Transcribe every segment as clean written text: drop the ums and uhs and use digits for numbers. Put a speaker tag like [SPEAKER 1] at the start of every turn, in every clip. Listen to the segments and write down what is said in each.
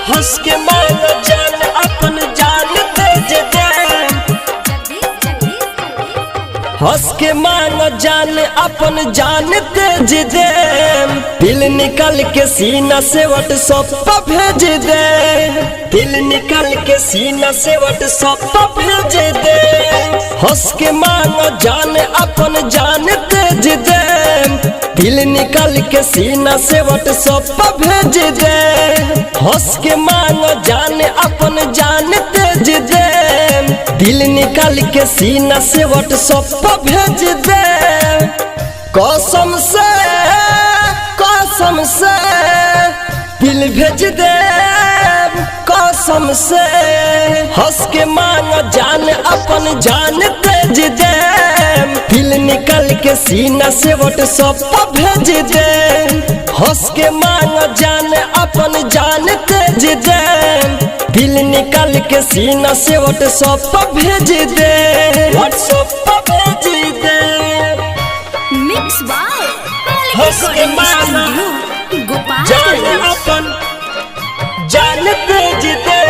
[SPEAKER 1] हंस के मानो जान अपन जान तेज दे, हंस के मानो जान अपन जान तेज दे, दिल निकल के सीना से व्हाट्सएप पर भेज दे, दिल निकल के सीना से व्हाट्सएप पर भेज दे। हंस के मानो जान अपन जान तेज दे, दिल निकल के सीना से व्हाट्सएप पर भेज दे। हंस के मांगो जान अपन जान तेज दे, दिल निकल के सीना से व्हाट्सएप पर भेज दे। कसम से दिल भेज दे, कसम से। हंस के मांगो जान अपन जान तेज दे, दिल निकल के सीना से व्हाट्सएप पर भेज दे। हंस के मांगो जान अपन जान तेज दे, दिल निकल के सीना से व्हाट्सएप पर भेज दे, व्हाट्सएप पर भेज दे।
[SPEAKER 2] मिक्स बाय
[SPEAKER 1] हंस के मांगो जान अपन जान तेज दे,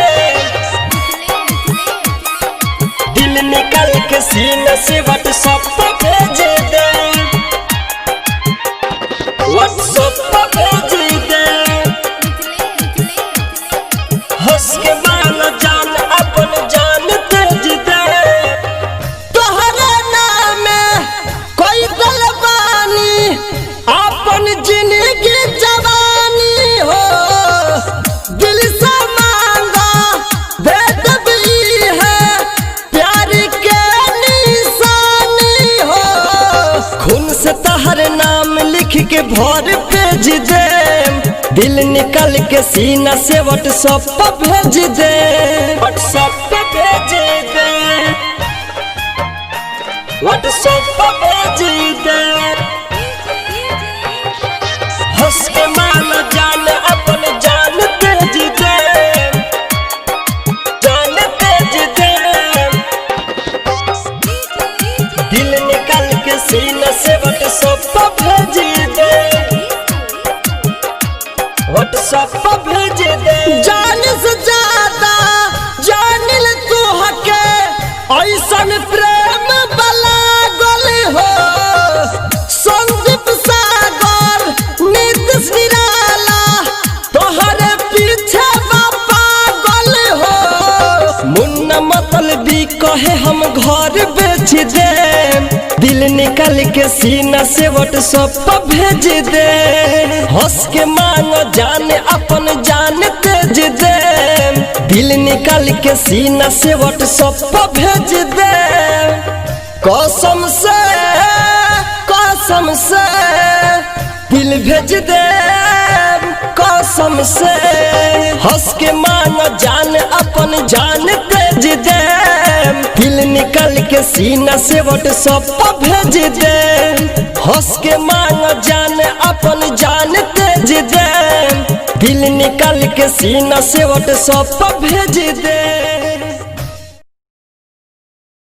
[SPEAKER 1] दिल निकल के सीना से व्हाट्सएप पर भेज दे, व्हाट्सएप पर भेज दे। हंस के मांगो जान अपन जान तेज दे, तोहरे नाम कोई गलबानी अपन जिंदगी जवानी हो, दिल से मांगा दे दबी है प्यार के निशानी हो। खून से तहर नाम लिख के भर भेज दे, दिल निकल के सीना से व्हाट्सएप पर भेज दे, व्हाट्सएप पर भेज दे, व्हाट्सएप पर भेज दे। हंस के मानो जान अपन जान तेज दे, जान तेज दे, दिल निकल के सीना से व्हाट्सएप पर भेज दे, व्हाट्सएप पर भेज दे। जान से ज्यादा जानिल तू हके ऐसन प्रेम बला गल हो, संदीप सागर नीतीश निराला तोहरे पीछे पागल हो। मुन्ना मतलबी कहे हम घर बेच दे, दिल निकल के सीना से व्हाट्सएप पर भेज दे। हंस के मांगो जान अपन जान तेज दे, दिल निकल के सीना से व्हाट्सएप पर भेज दे। कसम से दिल भेज दे, कसम से। हंस के मांगो जान अपन जान तेज दे, दिल निकल के सीना से व्हाट्सएप पर भेज दे। हंस के मांगो जान अपन जान तेज दे, दिल निकल के सीना से व्हाट्सएप पर भेज दे।